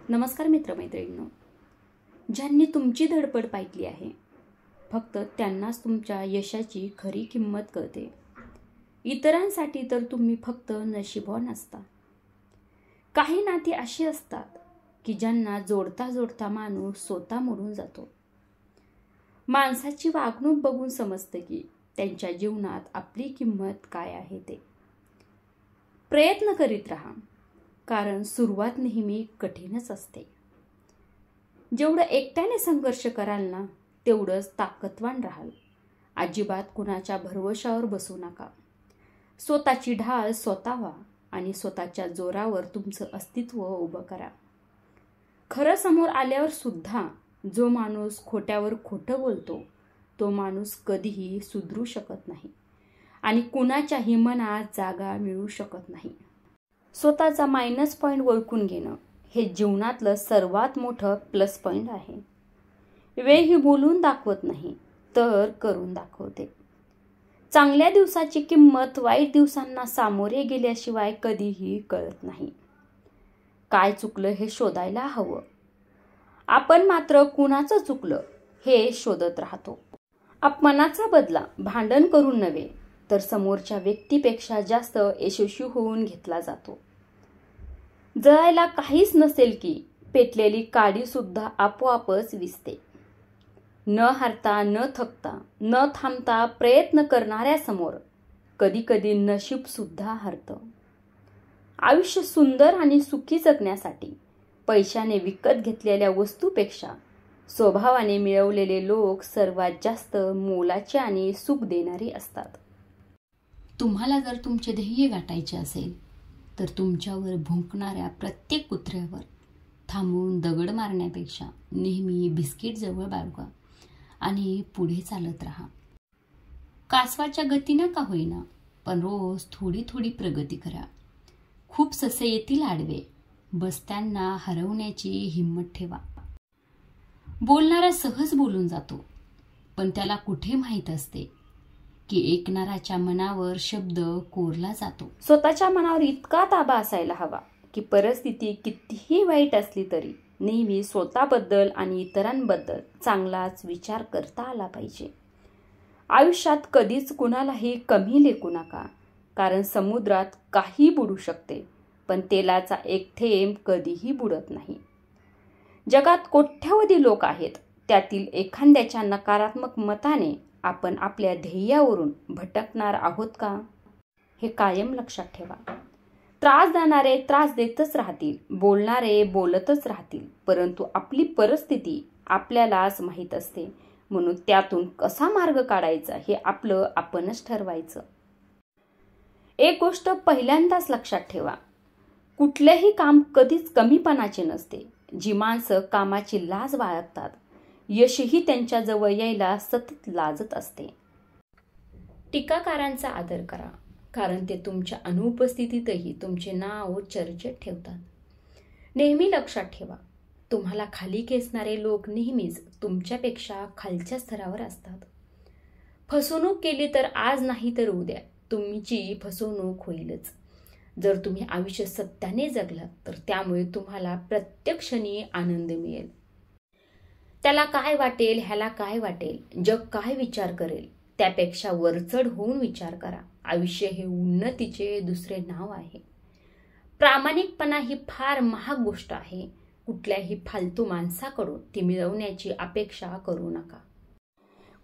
नमस्कार मित्रमैत्रिणींनो, ज्यांनी तुमची धडपड पाहिली आहे फक्त त्यांनाच तुमच्या यशाची खरी किंमत कळते. इतरांसाठी तर तुम्ही फक्त नशीबवान असता. काही नाती अशी असतात की ज्यांना जोडता जोडता माणूस स्वतः मोडून जातो. माणसाची वागणूक बघून समजते की त्यांच्या जीवनात आपली किंमत काय आहे ते. प्रयत्न करीत राहा, कारण सुरुवात नेहमी कठीणच असते. जेवढं एकट्याने संघर्ष कराल ना, तेवढंच ताकदवान राहाल. अजिबात कुणाच्या भरवशावर बसू नका. स्वतःची ढाल स्वतः व्हा आणि स्वतःच्या जोरावर तुमचं अस्तित्व उभं करा. खरं समोर आल्यावर सुद्धा जो माणूस खोट्यावर खोटं बोलतो तो माणूस कधीही सुधरू शकत नाही आणि कुणाच्याही मनात जागा मिळू शकत नाही. स्वतःचा मायनस पॉईंट ओळखून घेणं हे जीवनातलं सर्वात मोठं प्लस पॉईंट आहे. वेळ ही बोलून दाखवत नाही तर करून दाखवते. चांगल्या दिवसाची किंमत वाईट दिवसांना सामोरे गेल्याशिवाय कधीही कळत नाही. काय चुकलं हे शोधायला हवं. आपण मात्र कुणाचं चुकलं हे शोधत राहतो. अपमानाचा बदला भांडण करून नव्हे तर समोरच्या व्यक्तीपेक्षा जास्त यशस्वी होऊन घेतला जातो. जळायला काहीच नसेल की पेटलेली काडी सुद्धा आपोआपच विझते. न हारता न थकता न थांबता प्रयत्न करणाऱ्या समोर कधी कधी नशीब सुद्धा हरतं. आयुष्य सुंदर आणि सुखी जगण्यासाठी पैशाने विकत घेतलेल्या वस्तूपेक्षा स्वभावाने मिळवलेले लोक सर्वात जास्त मोलाचे आणि सुख देणारी असतात. तुम्हाला जर तुमचे ध्येय गाठायचे असेल तर तुमच्यावर भुंकणाऱ्या प्रत्येक कुत्र्यावर थांबून दगड मारण्यापेक्षा नेहमी बिस्किट जवळ बाळगा आणि पुढे चालत राहा. कासवाच्या गतीनं का होईना पण रोज थोडी थोडी प्रगती करा. खूप ससे येतील आडवे, बस त्यांना हरवण्याची हिंमत ठेवा. बोलणारा सहज बोलून जातो, पण त्याला कुठे माहीत असते की ऐकणाऱ्याच्या मनावर शब्द कोरला जातो. स्वतःच्या मनावर इतका ताबा असायला हवा की परिस्थिती कितीही वाईट असली तरी नेहमी स्वतःबद्दल आणि इतरांबद्दल चांगलाच विचार करता आला पाहिजे. आयुष्यात कधीच कुणालाही कमी लेखू नका, कारण समुद्रात काही बुडू शकते पण तेलाचा एक थेंब कधीही बुडत नाही. जगात कोट्यावधी लोक आहेत, त्यातील एखाद्याच्या नकारात्मक मताने आपण आपल्या ध्येयावरून भटकणार आहोत का, हे कायम लक्षात ठेवा. त्रास देणारे त्रास देतच राहतील, बोलणारे बोलतच राहतील, परंतु आपली परिस्थिती आपल्यालाच माहीत असते. म्हणून त्यातून कसा मार्ग काढायचा हे आपलं आपणच ठरवायचं. एक गोष्ट पहिल्यांदाच लक्षात ठेवा, कुठलेही काम कधीच कमीपणाचे नसते. जी माणसं कामाची लाज बाळगतात यशही त्यांच्या जवळ यायला सतत लाजत असते. टीकाकारांचा आदर करा, कारण ते तुमच्या अनुपस्थितीतही तुमचे नाव चर्चेत ठेवतात. नेहमी लक्षात ठेवा, तुम्हाला खाली खेचणारे लोक नेहमीच तुमच्यापेक्षा खालच्या स्तरावर असतात. फसवणूक केली तर आज नाही तर उद्या तुमची फसवणूक होईलच. जर तुम्ही आयुष्य सत्याने जगलात तर त्यामुळे तुम्हाला प्रत्येक क्षणी आनंद मिळेल. त्याला काय वाटेल, ह्याला काय वाटेल, जग काय विचार करेल, त्यापेक्षा वरचढ होऊन विचार करा. आयुष्य हे उन्नतीचे दुसरे नाव आहे. प्रामाणिकपणा ही फार महाग गोष्ट आहे. कुठल्याही फालतू माणसाकडून ती मिळवण्याची अपेक्षा करू नका.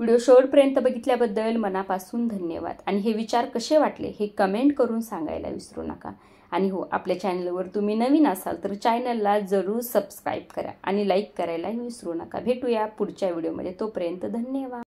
व्हिडिओ शेवटपर्यंत बघितल्याबद्दल मनापासून धन्यवाद. आणि हे विचार कसे वाटले हे कमेंट करून सांगायला विसरू नका. आणि हो, आपल्या चॅनलवर तुम्ही नवीन असाल तर चॅनलला जरूर सबस्क्राईब करा आणि लाईक करायलाही विसरू नका. भेटूया पुढच्या व्हिडिओमध्ये. तोपर्यंत धन्यवाद.